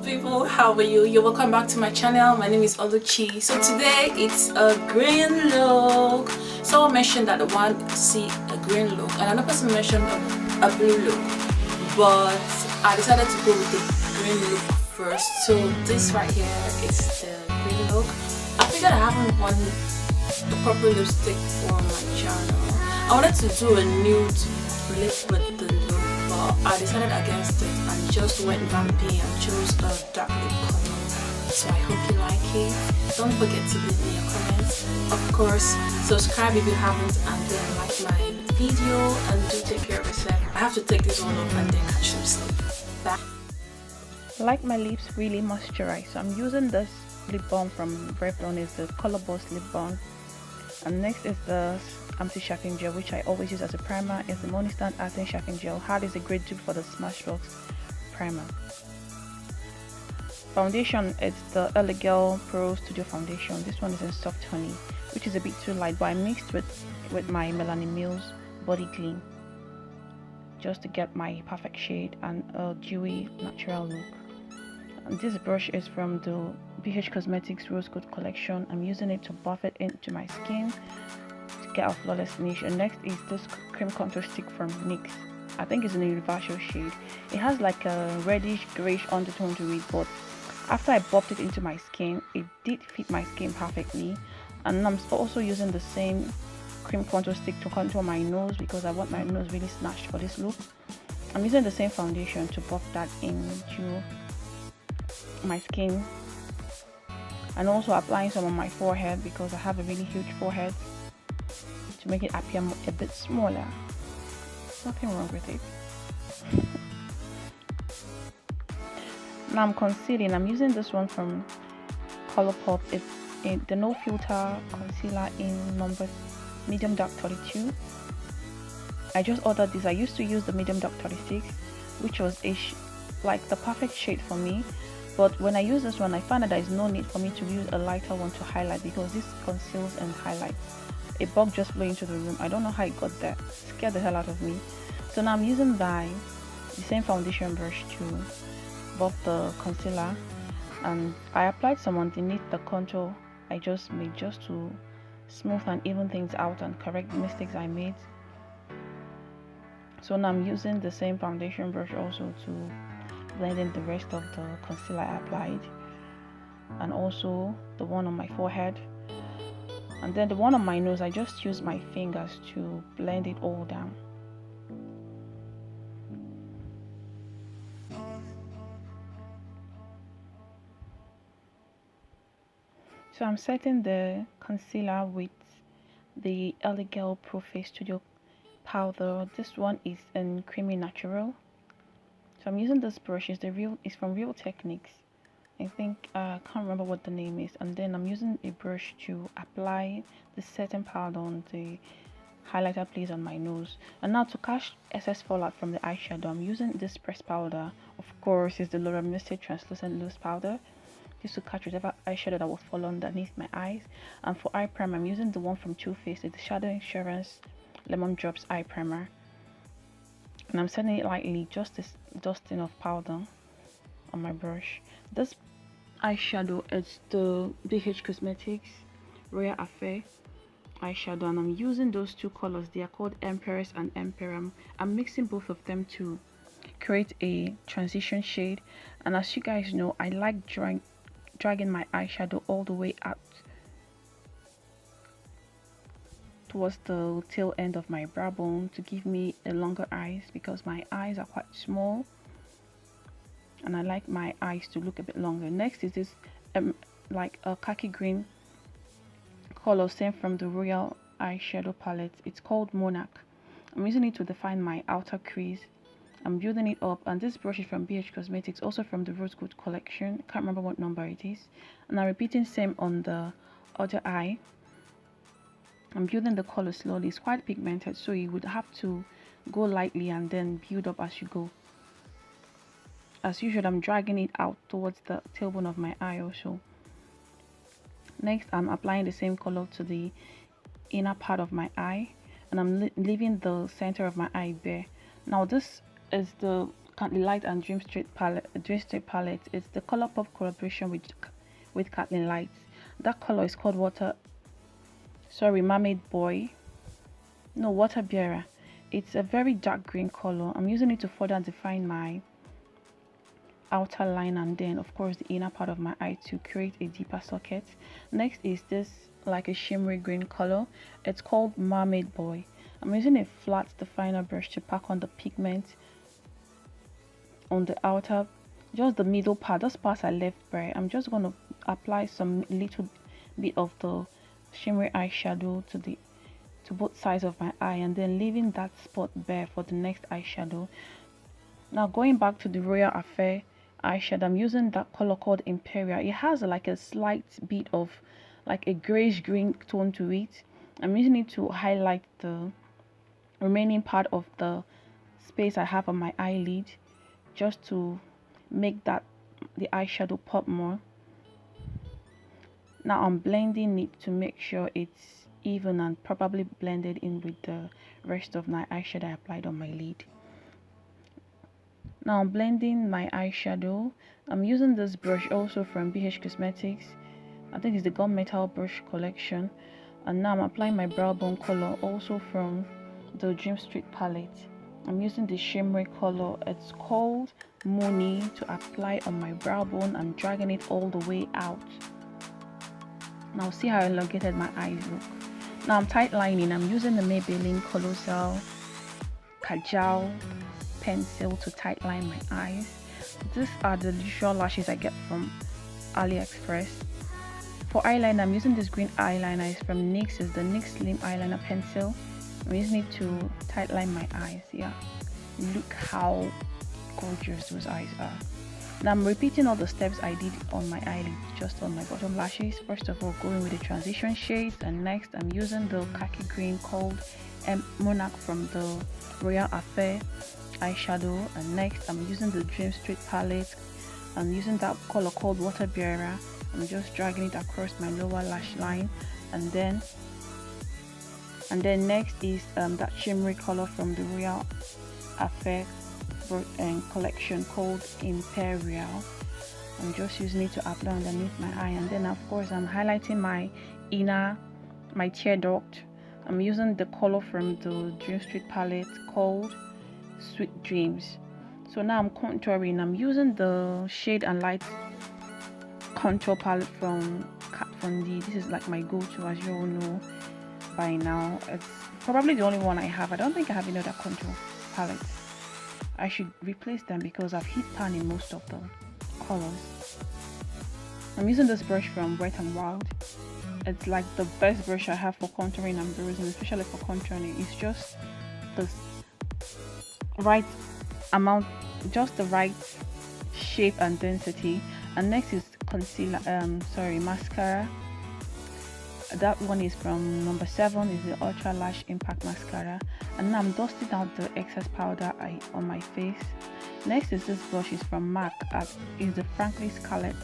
people, how are you? You're welcome back to my channel. My name is Oluchi. So today it's a green look. Someone mentioned that they want to see a green look and another person mentioned a blue look, but I decided to go with the green look first. So this right here is the green look. I figured I haven't worn the proper lipstick for my channel. I wanted to do a nude lip with the look, but I decided against it and just went vampy and chose a dark lip color. So I hope you like it. Don't forget to leave me your comments. Of course, subscribe if you haven't, and then like my video, and do take care of yourself. I have to take this one off and then catch some sleep. Bye. I like my lips really moisturized, so I'm using this lip balm from Revlon. It's the Colourpop lip balm. And next is the anti-chafing gel, which I always use as a primer. It's the Monistat anti-chafing gel. Hard is a great dupe for the Smashbox primer. Foundation, it's the LA Girl Pro Studio foundation. This one is in soft honey, which is a bit too light, but I mixed with my Melanie Mills body gleam just to get my perfect shade and a dewy natural look. And this brush is from the BH Cosmetics Rose Gold collection. I'm using it to buff it into my skin to get a flawless finish. And next is this cream contour stick from NYX. I think it's in a universal shade. It has like a reddish grayish undertone to it, but after I buffed it into my skin, it did fit my skin perfectly. And I'm also using the same cream contour stick to contour my nose because I want my nose really snatched for this look. I'm using the same foundation to buff that into my skin, and also applying some on my forehead because I have a really huge forehead to make it appear a bit smaller. Nothing wrong with it. Now I'm concealing. I'm using this one from Colourpop. It's the no filter concealer in number medium dark 32. I just ordered this. I used to use the medium dark 36, which was like the perfect shade for me. But when I use this one, I found that there is no need for me to use a lighter one to highlight because this conceals and highlights. A bug just flew into the room. I don't know how it got there. It scared the hell out of me. So now I'm using the same foundation brush to buff the concealer, and I applied some underneath the contour I just made just to smooth and even things out and correct the mistakes I made. So now I'm using the same foundation brush also to blend in the rest of the concealer I applied, and also the one on my forehead, and then the one on my nose I just used my fingers to blend it all down. So I'm setting the concealer with the LA Girl Pro Face Studio powder. This one is in creamy natural. So I'm using this brush. It's from Real Techniques. I think I can't remember what the name is. And then I'm using a brush to apply the setting powder on the highlighter place on my nose. And now to catch excess fallout from the eyeshadow, I'm using this pressed powder. Of course, it's the Mercier translucent loose powder, just to catch whatever eyeshadow that will fall underneath my eyes. And for eye primer, I'm using the one from Toofaced. It's the Shadow Insurance Lemon Drops Eye Primer. And I'm setting it lightly, just this dusting of powder on my brush. This eyeshadow is the BH Cosmetics Royal Affair eyeshadow, and I'm using those two colors. They are called Empress and Emperor. I'm mixing both of them to create a transition shade. And as you guys know, I like dragging my eyeshadow all the way out towards the tail end of my brow bone to give me a longer eyes because my eyes are quite small and I like my eyes to look a bit longer. Next is this like a khaki green color same from the Royal eyeshadow palette. It's called Monarch. I'm using it to define my outer crease. I'm building it up, and this brush is from BH Cosmetics, also from the Rose Gold collection. Can't remember what number it is. And I'm repeating same on the other eye. I'm building the color slowly. It's quite pigmented, so you would have to go lightly and then build up as you go. As usual, I'm dragging it out towards the tailbone of my eye also. Next, I'm applying the same color to the inner part of my eye, and I'm leaving the center of my eye bare. Now this is the Kathleen Lights and dreamstreet palette. It's the Colourpop collaboration with Kathleen Lights. That color is called Mermaid Boy. No, Water Bearer. It's a very dark green color. I'm using it to further define my outer line, and then of course the inner part of my eye to create a deeper socket. Next is this like a shimmery green color. It's called Mermaid Boy. I'm using a flat definer brush to pack on the pigment on the outer, just the middle part. Those parts are left bare. I'm just going to apply some little bit of the shimmery eyeshadow to both sides of my eye, and then leaving that spot bare for the next eyeshadow. Now going back to the Royal Affair eyeshadow, I'm using that color called Imperial. It has like a slight bit of like a grayish green tone to it. I'm using it to highlight the remaining part of the space I have on my eyelid, just to make that the eyeshadow pop more. Now I'm blending it to make sure it's even and probably blended in with the rest of my eyeshadow I applied on my lid. Now I'm blending my eyeshadow. I'm using this brush also from BH Cosmetics. I think it's the Gunmetal brush collection. And now I'm applying my brow bone color also from the Dreamstreet palette. I'm using the shimmery color. It's called Money to apply on my brow bone. I'm dragging it all the way out. Now see how elongated my eyes look. Now I'm tight lining. I'm using the Maybelline Colossal Kajal pencil to tight line my eyes. These are the usual lashes I get from AliExpress. For eyeliner, I'm using this green eyeliner. It's from NYX. It's the NYX Slim Eyeliner Pencil. I'm using it to tight line my eyes. Yeah, look how gorgeous those eyes are. Now I'm repeating all the steps I did on my eyelids, just on my bottom lashes. First of all, going with the transition shades, and next I'm using the khaki green called Monarch from the Royal Affair eyeshadow, and next I'm using the Dreamstreet palette. I'm using that color called Water Bearer. I'm just dragging it across my lower lash line, and then next is that shimmery color from the Royal Affair collection called Imperial. I'm just using it to apply underneath my eye, and then of course I'm highlighting my tear duct. I'm using the color from the Dreamstreet palette called Sweet Dreams. So now I'm contouring. I'm using the Shade and Light contour palette from Kat Von D. This is like my go-to, as you all know by now. It's probably the only one I have. I don't think I have any other contour palettes. I should replace them because I've hit pan in most of the colors. I'm using this brush from Wet n Wild. It's like the best brush I have for contouring and bruising, especially for contouring. It's just the right amount, just the right shape and density. And next is mascara. That one is from number 7, is the Ultra Lash Impact Mascara. And now I'm dusting out the excess powder on my face. Next is this blush, is from MAC. Is the Frankly Scarlet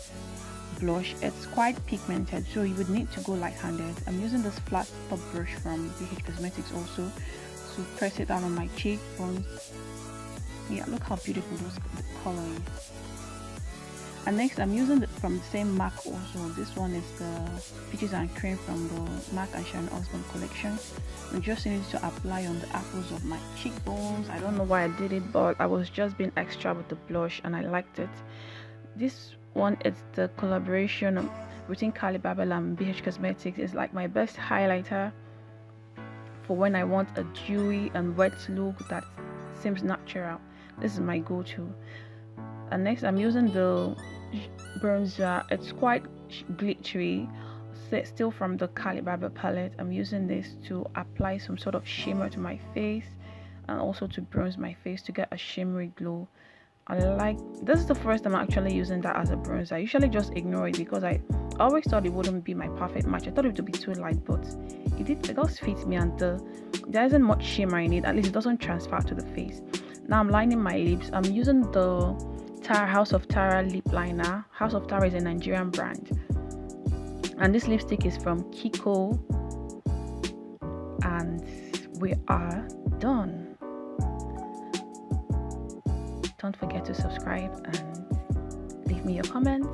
blush. It's quite pigmented, so you would need to go light-handed. I'm using this flat top brush from BH Cosmetics also to press it down on my cheekbones. Yeah, look how beautiful those color is. And next I'm using from the same MAC also. This one is the Peaches and Cream from the MAC and Sharon Osbourne collection. I'm just using it to apply on the apples of my cheekbones. I don't know why I did it, but I was just being extra with the blush and I liked it. This one is the collaboration between Carli, Bybel and BH Cosmetics. It's like my best highlighter for when I want a dewy and wet look that seems natural. This is my go-to. And next I'm using the bronzer. It's quite glittery, still from the Carli Bybel palette. I'm using this to apply some sort of shimmer to my face and also to bronze my face to get a shimmery glow. This is the first time I'm actually using that as a bronzer. I usually just ignore it because I always thought it wouldn't be my perfect match. I thought it would be too light, but it does fit me, and there isn't much shimmer in it. At least it doesn't transfer to the face. Now I'm lining my lips. I'm using the House of Tara lip liner. House of Tara is a Nigerian brand, and this lipstick is from Kiko, and we are done. don't forget to subscribe and leave me your comments.